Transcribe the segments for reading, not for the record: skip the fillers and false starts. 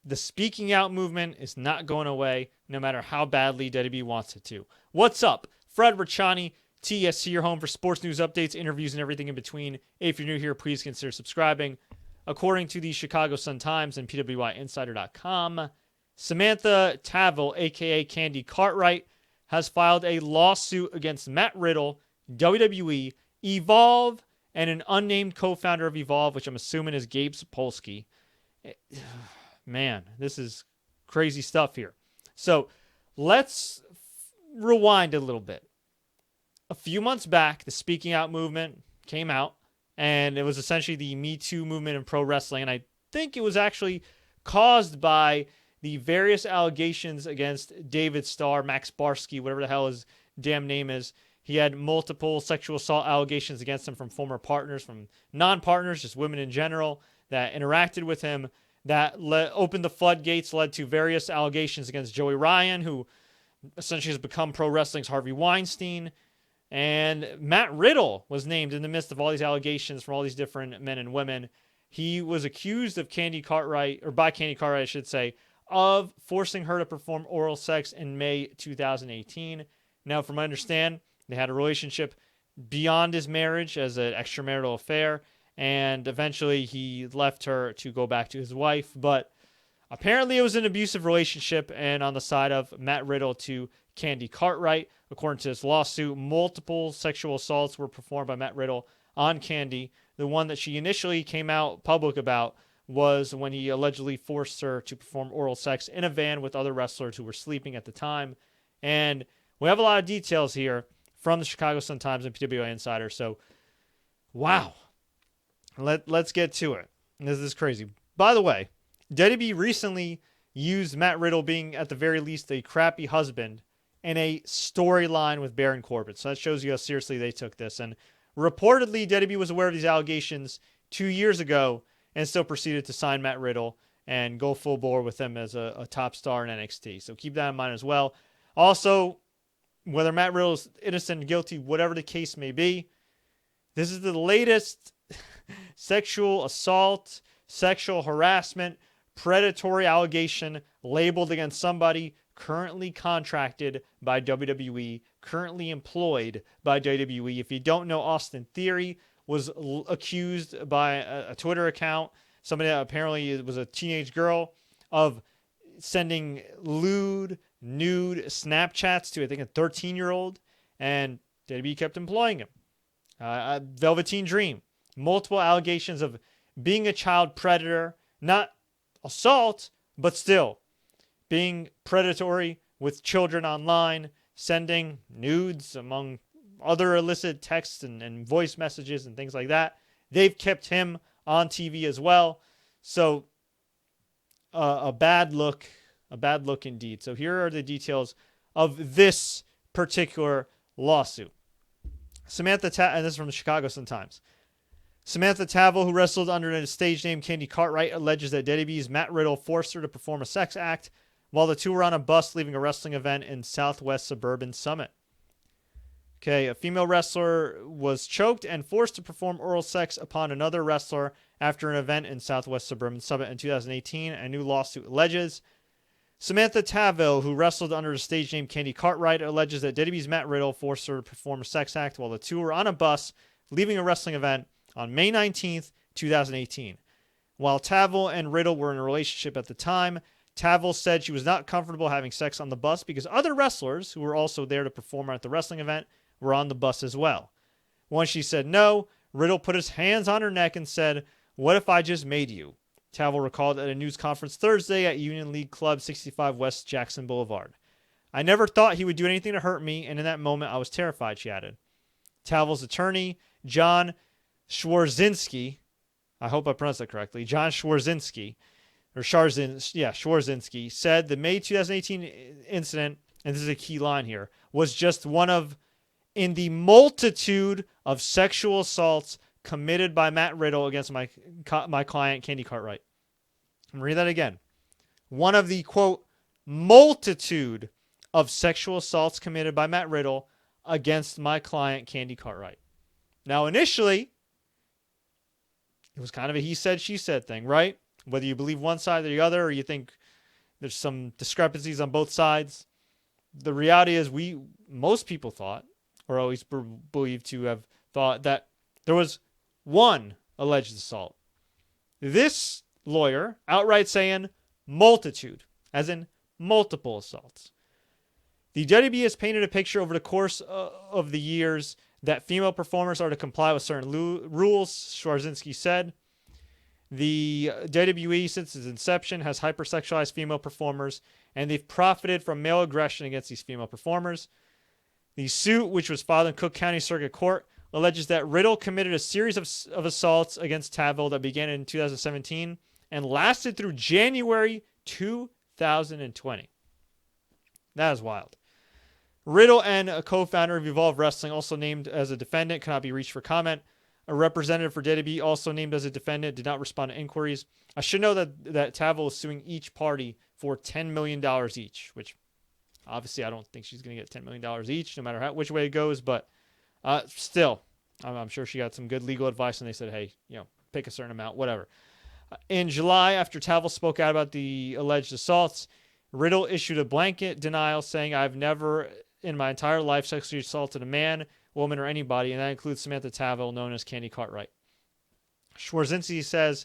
The speaking out movement is not going away, no matter how badly WWE wants it to. What's up? Fred Richani, TSC, your home for sports news updates, interviews, and everything in between. If you're new here, please consider subscribing. According to the Chicago Sun-Times and PWIinsider.com, Samantha Tavel, a.k.a. Candy Cartwright, has filed a lawsuit against Matt Riddle, WWE, Evolve, and an unnamed co-founder of Evolve, which I'm assuming is Gabe Sapolsky. Man, this is crazy stuff here. So let's rewind a little bit. A few months back, the speaking out movement came out, and it was essentially the Me Too movement in pro wrestling. And I think it was actually caused by the various allegations against David Starr, Max Barsky, whatever the hell his damn name is. He had multiple sexual assault allegations against him from former partners, from non-partners, just women in general, that interacted with him. That opened the floodgates, led to various allegations against Joey Ryan, who essentially has become pro wrestling's Harvey Weinstein. And Matt Riddle was named in the midst of all these allegations from all these different men and women. He was accused of Candy Cartwright, or by Candy Cartwright, I should say, of forcing her to perform oral sex in May 2018. Now, from what I understand, they had a relationship beyond his marriage as an extramarital affair, and eventually he left her to go back to his wife. But apparently it was an abusive relationship, and on the side of Matt Riddle to Candy Cartwright. According to this lawsuit, multiple sexual assaults were performed by Matt Riddle on Candy. The one that she initially came out public about was when he allegedly forced her to perform oral sex in a van with other wrestlers who were sleeping at the time. And we have a lot of details here from the Chicago Sun-Times and PWI Insider. So, wow. Let's get to it. This is crazy. By the way, WWE recently used Matt Riddle being, at the very least, a crappy husband in a storyline with Baron Corbin. So that shows you how seriously they took this. And reportedly, WWE was aware of these allegations 2 years ago and still proceeded to sign Matt Riddle and go full bore with him as a top star in NXT. So keep that in mind as well. Also, whether Matt Riddle is innocent or guilty, whatever the case may be, this is the latest sexual assault, sexual harassment, predatory allegation labeled against somebody currently contracted by WWE, currently employed by WWE. If you don't know, Austin Theory was accused by a Twitter account, somebody that apparently was a teenage girl, of sending nude Snapchats to, I think, a 13-year-old, and WWE kept employing him. Velveteen Dream, multiple allegations of being a child predator, not assault, but still being predatory with children online, sending nudes among other illicit texts and voice messages and things like that. They've kept him on TV as well. So a bad look indeed. So here are the details of this particular lawsuit. And this is from the Chicago Sun-Times. Samantha Tavel, who wrestled under a stage name Candy Cartwright, alleges that WWE's Matt Riddle forced her to perform a sex act while the two were on a bus leaving a wrestling event in Southwest Suburban Summit. Okay, a female wrestler was choked and forced to perform oral sex upon another wrestler after an event in Southwest Suburban Summit in 2018, a new lawsuit alleges. Samantha Tavel, who wrestled under the stage name Candy Cartwright, alleges that WWE's Matt Riddle forced her to perform a sex act while the two were on a bus leaving a wrestling event on May 19th, 2018. While Tavel and Riddle were in a relationship at the time, Tavel said she was not comfortable having sex on the bus because other wrestlers who were also there to perform at the wrestling event were on the bus as well. Once she said no, Riddle put his hands on her neck and said, "What if I just made you?" Tavel recalled at a news conference Thursday at Union League Club 65 West Jackson Boulevard. "I never thought he would do anything to hurt me, and in that moment I was terrified," she added. Tavel's attorney, John Chwarzynski, I hope I pronounced that correctly, John Chwarzynski, Chwarzynski, said the May 2018 incident, and this is a key line here, was just one of in the multitude of sexual assaults committed by Matt Riddle against my client, Candy Cartwright. I'm going to read that again. One of the, quote, multitude of sexual assaults committed by Matt Riddle against my client, Candy Cartwright. Now, initially, it was kind of a he said, she said thing, right? whether you believe one side or the other, or you think there's some discrepancies on both sides. The reality is most people thought, or always believed to have thought, that there was one alleged assault. This lawyer outright saying multitude, as in multiple assaults. The WWE has painted a picture over the course of the years that female performers are to comply with certain rules, Chwarzynski said. The WWE, since its inception, has hypersexualized female performers, and they've profited from male aggression against these female performers. The suit, which was filed in Cook County Circuit Court, alleges that Riddle committed a series of assaults against Tavel that began in 2017 and lasted through January 2020. That is wild. Riddle and a co-founder of Evolve Wrestling, also named as a defendant, cannot be reached for comment. A representative for WWE, also named as a defendant, did not respond to inquiries. I should know that Tavel is suing each party for $10 million each, which obviously I don't think she's going to get $10 million each, no matter which way it goes. But still, I'm sure she got some good legal advice, and they said, hey, pick a certain amount, whatever. In July, after Tavel spoke out about the alleged assaults, Riddle issued a blanket denial saying, I've never in my entire life sexually assaulted a man, woman, or anybody, and that includes Samantha Tavel, known as Candy Cartwright. Chwarzynski says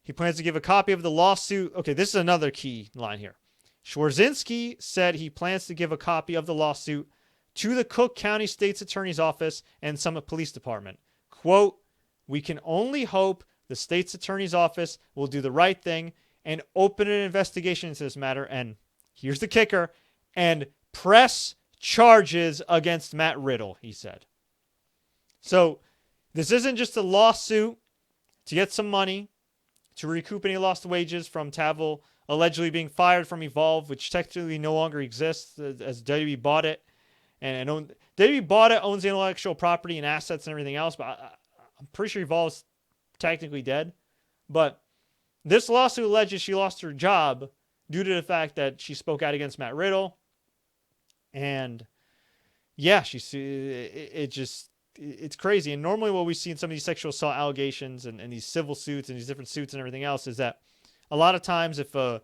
he plans to give a copy of the lawsuit. Okay, this is another key line here. Chwarzynski said he plans to give a copy of the lawsuit to the Cook County State's Attorney's Office and Summit Police Department. Quote, we can only hope the State's Attorney's Office will do the right thing and open an investigation into this matter, and here's the kicker, and press charges against Matt Riddle, he said. So this isn't just a lawsuit to get some money, to recoup any lost wages from Tavel allegedly being fired from Evolve, which technically no longer exists as WWE bought it. And WWE bought it, owns the intellectual property and assets and everything else, but I'm pretty sure Evolve's technically dead. But this lawsuit alleges she lost her job due to the fact that she spoke out against Matt Riddle. And yeah, it's crazy. And normally what we see in some of these sexual assault allegations and these civil suits and these different suits and everything else is that a lot of times if a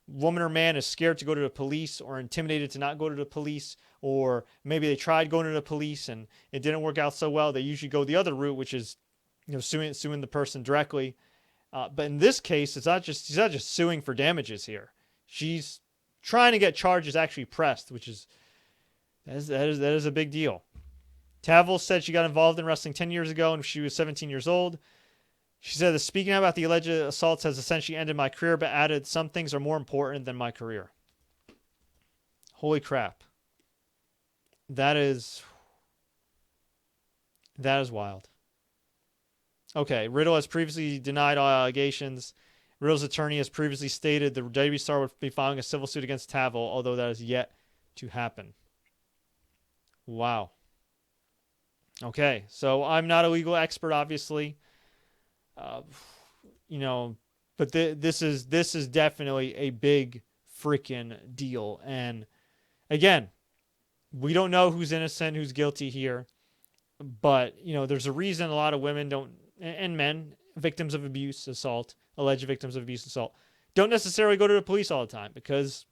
woman or man is scared to go to the police or intimidated to not go to the police, or maybe they tried going to the police and it didn't work out so well, they usually go the other route, which is suing the person directly. But in this case, she's not just suing for damages here. She's trying to get charges actually pressed, which is that is a big deal. Tavel said she got involved in wrestling 10 years ago and she was 17 years old. She said that speaking about the alleged assaults has essentially ended my career, but added some things are more important than my career. Holy crap. That is wild. Okay, Riddle has previously denied all allegations. Riddle's attorney has previously stated the WWE star would be filing a civil suit against Tavel, although that is yet to happen. Wow. Okay, so I'm not a legal expert, obviously. But this is definitely a big freaking deal. And again, we don't know who's innocent, who's guilty here. But, there's a reason a lot of women and men, victims of abuse, assault, alleged victims of abuse, assault, don't necessarily go to the police all the time, because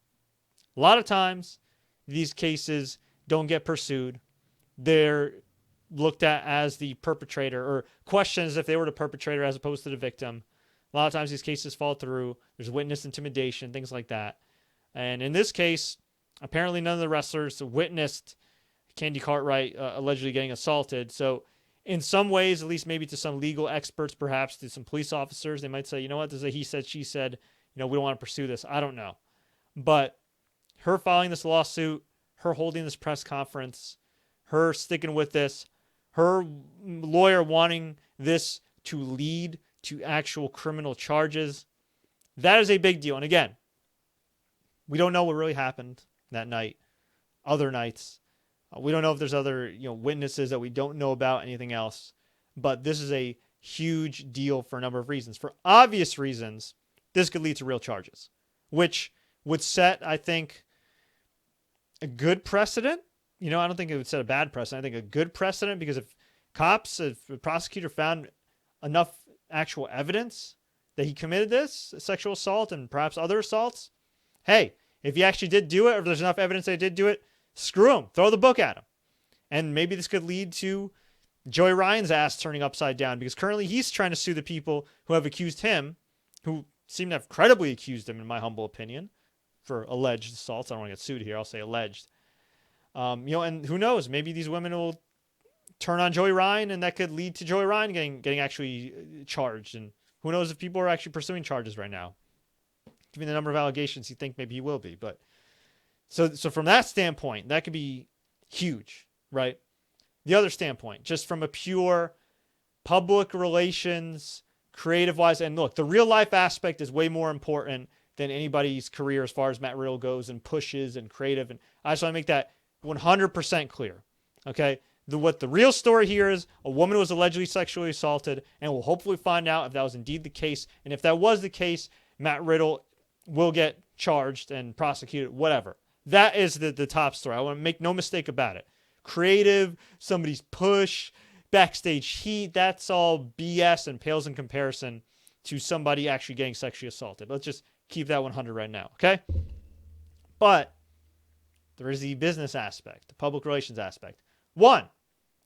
a lot of times these cases don't get pursued. They're looked at as the perpetrator, or questioned as if they were the perpetrator as opposed to the victim. A lot of times these cases fall through. There's witness intimidation, things like that. And in this case, apparently none of the wrestlers witnessed Candy Cartwright allegedly getting assaulted. So in some ways, at least maybe to some legal experts, perhaps to some police officers, they might say, you know what, this is a he said, she said, we don't want to pursue this. I don't know. But her filing this lawsuit, her holding this press conference, her sticking with this, her lawyer wanting this to lead to actual criminal charges, that is a big deal. And again, we don't know what really happened that night, other nights. We don't know if there's other witnesses that we don't know about, anything else. But this is a huge deal for a number of reasons. For obvious reasons, this could lead to real charges, which would set, I think, a good precedent. I don't think it would set a bad precedent. I think a good precedent, because if a prosecutor found enough actual evidence that he committed this sexual assault and perhaps other assaults, hey, if he actually did do it, or if there's enough evidence that he did do it, screw him. Throw the book at him. And maybe this could lead to Joey Ryan's ass turning upside down, because currently he's trying to sue the people who have accused him, who seem to have credibly accused him, in my humble opinion, for alleged assaults. I don't want to get sued here. I'll say alleged. And who knows? Maybe these women will turn on Joey Ryan, and that could lead to Joey Ryan getting actually charged. And who knows if people are actually pursuing charges right now? Given the number of allegations, you think maybe he will be. But so from that standpoint, that could be huge, right? The other standpoint, just from a pure public relations, creative-wise, and look, the real-life aspect is way more important than anybody's career as far as Matt Riddle goes and pushes and creative. And I just want to make that 100% clear, okay? What the real story here is, a woman was allegedly sexually assaulted, and we'll hopefully find out if that was indeed the case. And if that was the case, Matt Riddle will get charged and prosecuted, whatever. That is the top story. I want to make no mistake about it. Creative, somebody's push, backstage heat, that's all BS and pales in comparison to somebody actually getting sexually assaulted. Let's just keep that 100 right now, okay? But there is the business aspect, the public relations aspect. One,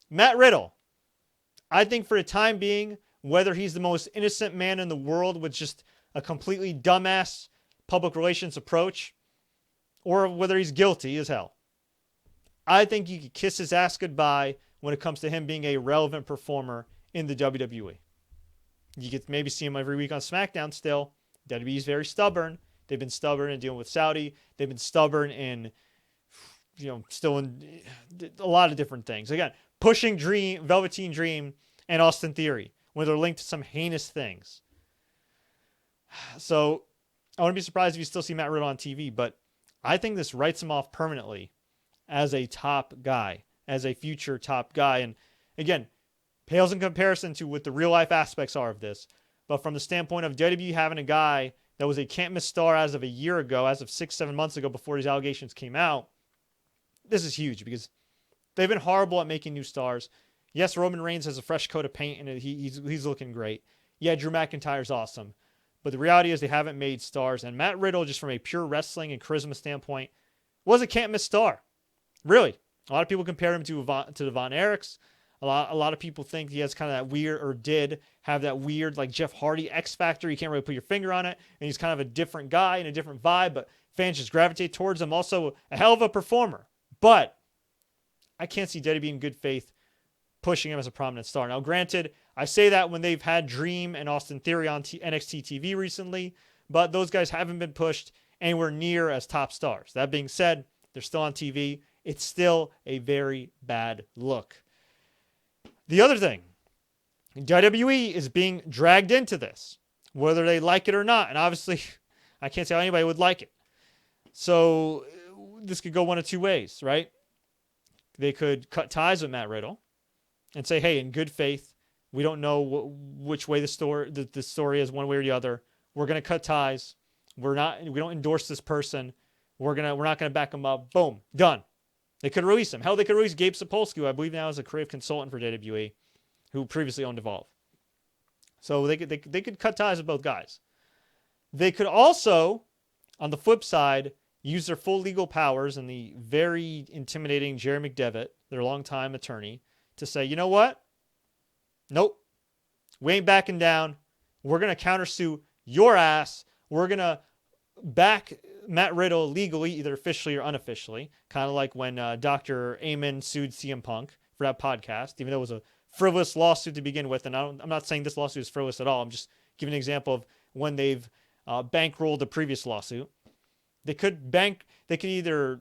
Matt Riddle. I think for the time being, whether he's the most innocent man in the world with just a completely dumbass public relations approach, or whether he's guilty as hell, I think you could kiss his ass goodbye when it comes to him being a relevant performer in the WWE. You could maybe see him every week on SmackDown still. WWE is very stubborn. They've been stubborn in dealing with Saudi. They've been stubborn in, still in a lot of different things. Again, pushing Velveteen Dream and Austin Theory when they're linked to some heinous things. So I wouldn't be surprised if you still see Matt Riddle on TV, but I think this writes him off permanently as a top guy, as a future top guy. And again, pales in comparison to what the real life aspects are of this. But from the standpoint of WWE having a guy that was a can't miss star as of a year ago, as of 6-7 months ago before these allegations came out, this is huge because they've been horrible at making new stars. Yes, Roman Reigns has a fresh coat of paint and he's looking great. Yeah, Drew McIntyre's awesome. But the reality is they haven't made stars. And Matt Riddle, just from a pure wrestling and charisma standpoint, was a can't miss star. Really. A lot of people compare him to the Von Erichs. A lot of people think he has kind of that weird, or did have that weird, like Jeff Hardy X factor. You can't really put your finger on it. And he's kind of a different guy and a different vibe, but fans just gravitate towards him. Also, a hell of a performer. But I can't see WWE in good faith pushing him as a prominent star. Now, granted, I say that when they've had Dream and Austin Theory on NXT TV recently, but those guys haven't been pushed anywhere near as top stars. That being said, they're still on TV. It's still a very bad look. The other thing, WWE is being dragged into this, whether they like it or not. And obviously, I can't say how anybody would like it. So this could go one of two ways, right? They could cut ties with Matt Riddle and say, hey, in good faith, we don't know which way the story is, one way or the other. We're going to cut ties. We don't endorse this person. We're not going to back him up. Boom, done. They could release him. Hell, they could release Gabe Sapolsky, who I believe now is a creative consultant for WWE, who previously owned Evolve. So they could cut ties with both guys. They could also, on the flip side, use their full legal powers and the very intimidating Jerry McDevitt, their longtime attorney, to say, you know what? Nope. We ain't backing down. We're going to countersue your ass. We're going to back Matt Riddle legally, either officially or unofficially, kind of like when Dr. Amen sued CM Punk for that podcast, even though it was a frivolous lawsuit to begin with. And I'm not saying this lawsuit is frivolous at all. I'm just giving an example of when they've bankrolled the previous lawsuit. They could either,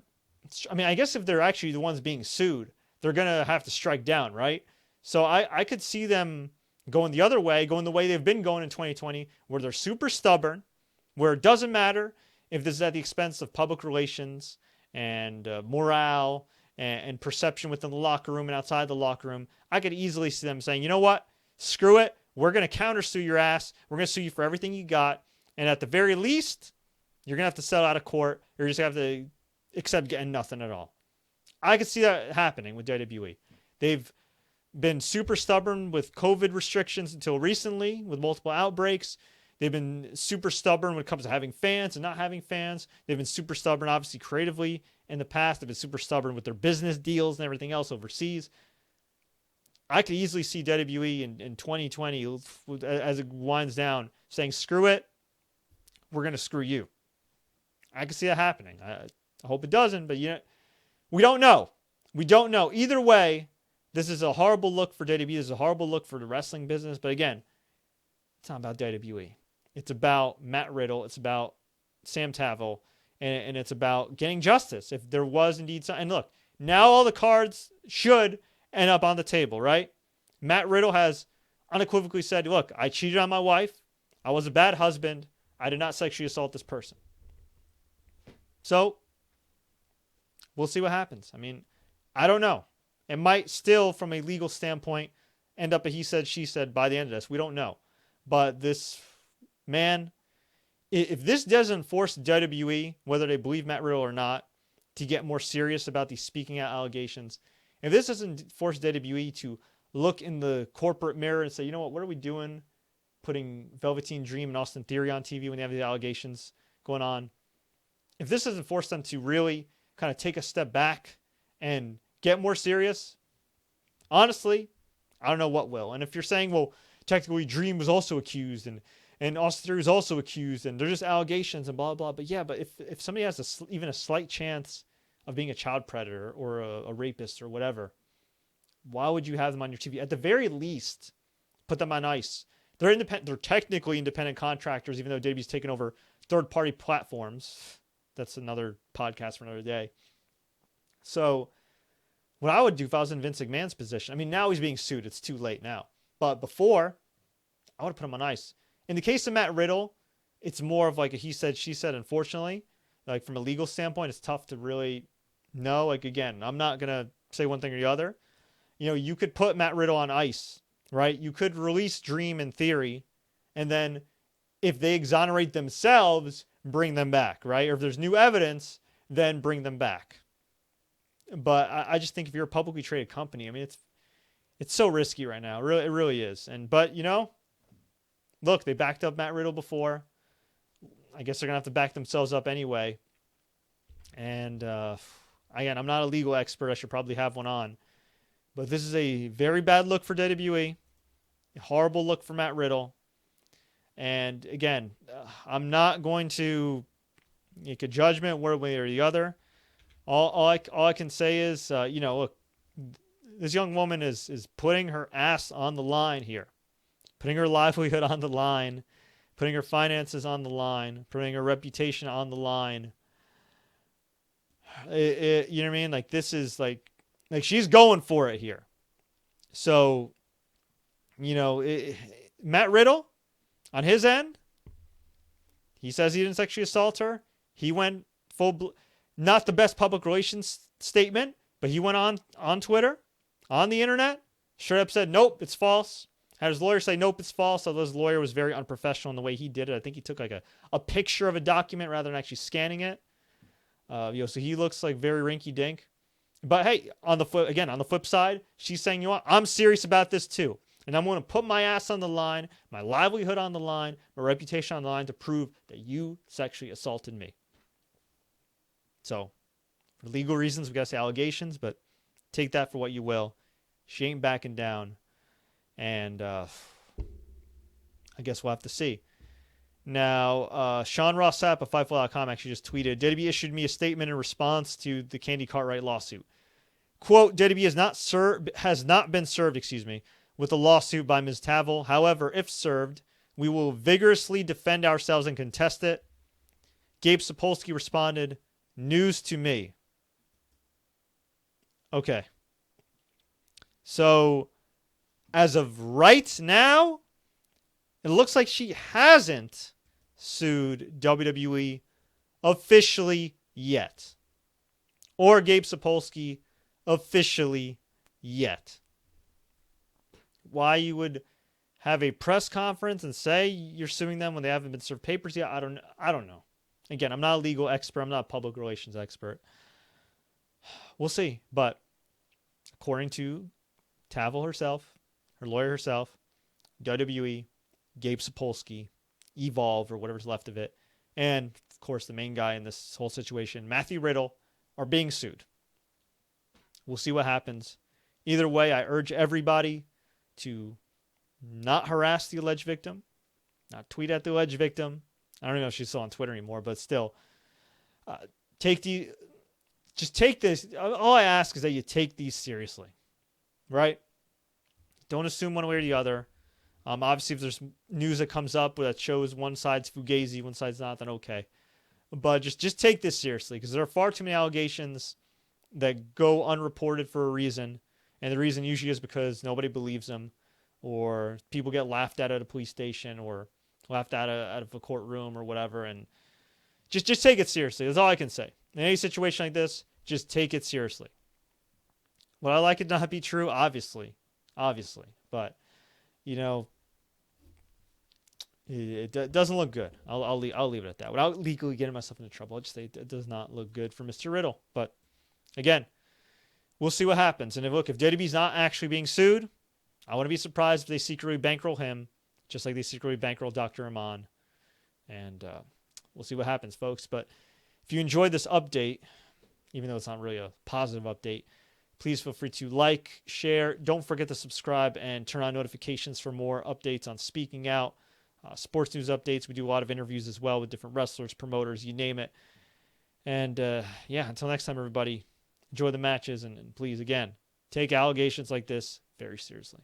I guess if they're actually the ones being sued, they're going to have to strike down, right? So I could see them going the other way, going the way they've been going in 2020, where they're super stubborn, where it doesn't matter if this is at the expense of public relations and morale and perception within the locker room and outside the locker room. I could easily see them saying, you know what? Screw it. We're going to countersue your ass. We're going to sue you for everything you got. And at the very least, you're going to have to settle out of court. You're just going to have to accept getting nothing at all. I could see that happening with WWE. They've been super stubborn with COVID restrictions until recently with multiple outbreaks. They've been super stubborn when it comes to having fans and not having fans. They've been super stubborn, obviously, creatively in the past. They've been super stubborn with their business deals and everything else overseas. I could easily see WWE in 2020, as it winds down, saying, screw it, we're going to screw you. I can see that happening. I hope it doesn't, but we don't know. We don't know. Either way, this is a horrible look for WWE. This is a horrible look for the wrestling business. But again, it's not about WWE. It's about Matt Riddle. It's about Sam Tavel. And it's about getting justice. If there was indeed something. And look, now all the cards should end up on the table, right? Matt Riddle has unequivocally said, look, I cheated on my wife. I was a bad husband. I did not sexually assault this person. So, we'll see what happens. I mean, I don't know. It might still, from a legal standpoint, end up a he said, she said by the end of this. We don't know. But this, man, if this doesn't force WWE, whether they believe Matt Riddle or not, to get more serious about these speaking out allegations, if this doesn't force WWE to look in the corporate mirror and say, you know what are we doing? Putting Velveteen Dream and Austin Theory on TV when they have these allegations going on. If this doesn't force them to really kind of take a step back and get more serious, honestly, I don't know what will. And if you're saying, well, technically Dream was also accused and Austin Theory was also accused and they're just allegations and blah, blah. But yeah, but if somebody has even a slight chance of being a child predator or a rapist or whatever, why would you have them on your TV? At the very least, put them on ice. They're independent. They're technically independent contractors, even though WWE's taken over third-party platforms. That's another podcast for another day. So what I would do if I was in Vince McMahon's position, I mean, now he's being sued. It's too late now. But before, I would have put him on ice. In the case of Matt Riddle, it's more of like a he said, she said, unfortunately. Like from a legal standpoint, it's tough to really know. Like, again, I'm not going to say one thing or the other. You could put Matt Riddle on ice, right? You could release Dream in theory, and then if they exonerate themselves, bring them back, right? Or if there's new evidence, then bring them back. But I just think if you're a publicly traded company, I mean, it's so risky right now. It really is. But look, they backed up Matt Riddle before. I guess they're going to have to back themselves up anyway. And again, I'm not a legal expert. I should probably have one on. But this is a very bad look for WWE. A horrible look for Matt Riddle. And again, I'm not going to make a judgment one way or the other. All I can say is, look, this young woman is putting her ass on the line here. Putting her livelihood on the line. Putting her finances on the line. Putting her reputation on the line. You know what I mean? Like, this is like she's going for it here. So, Matt Riddle, on his end, he says he didn't sexually assault her. He went not the best public relations statement, but he went on Twitter, on the internet, straight up said, nope, it's false. Had his lawyer say, nope, it's false. Although his lawyer was very unprofessional in the way he did it. I think he took like a picture of a document rather than actually scanning it. So he looks like very rinky-dink. But hey, on the flip side, she's saying, I'm serious about this too. And I'm going to put my ass on the line, my livelihood on the line, my reputation on the line to prove that you sexually assaulted me. So, for legal reasons, we got to say allegations, but take that for what you will. She ain't backing down. And I guess we'll have to see. Now, Sean Rossap of Fightful.com actually just tweeted, WWE issued me a statement in response to the Candy Cartwright lawsuit. Quote, WWE has not been served, with a lawsuit by Ms. Tavel. However, if served, we will vigorously defend ourselves and contest it. Gabe Sapolsky responded, news to me. Okay. So, as of right now, it looks like she hasn't sued WWE officially yet. Or Gabe Sapolsky officially yet. Why you would have a press conference and say you're suing them when they haven't been served papers yet, I don't know. Again, I'm not a legal expert. I'm not a public relations expert. We'll see. But according to Tavel herself, her lawyer herself, WWE, Gabe Sapolsky, Evolve or whatever's left of it, and of course the main guy in this whole situation, Matthew Riddle, are being sued. We'll see what happens. Either way, I urge everybody to not harass the alleged victim, not tweet at the alleged victim. I don't know if she's still on Twitter anymore, but still, take this. All I ask is that you take these seriously, right? Don't assume one way or the other. Obviously, if there's news that comes up that shows one side's fugazi, one side's not, then okay. But just take this seriously, because there are far too many allegations that go unreported for a reason, and the reason usually is because nobody believes them, or people get laughed at a police station, or laughed at out of a courtroom, or whatever. And just take it seriously. That's all I can say. In any situation like this, just take it seriously. Would I like it not be true? Obviously, but it doesn't look good. I'll leave it at that. Without legally getting myself into trouble, I'll just say it does not look good for Mr. Riddle. But again, we'll see what happens. And if WWE's not actually being sued, I wouldn't be surprised if they secretly bankroll him, just like they secretly bankroll Dr. Iman. And we'll see what happens, folks. But if you enjoyed this update, even though it's not really a positive update, please feel free to like, share. Don't forget to subscribe and turn on notifications for more updates on Speaking Out, sports news updates. We do a lot of interviews as well with different wrestlers, promoters, you name it. And until next time, everybody, enjoy the matches. And please, again, take allegations like this very seriously.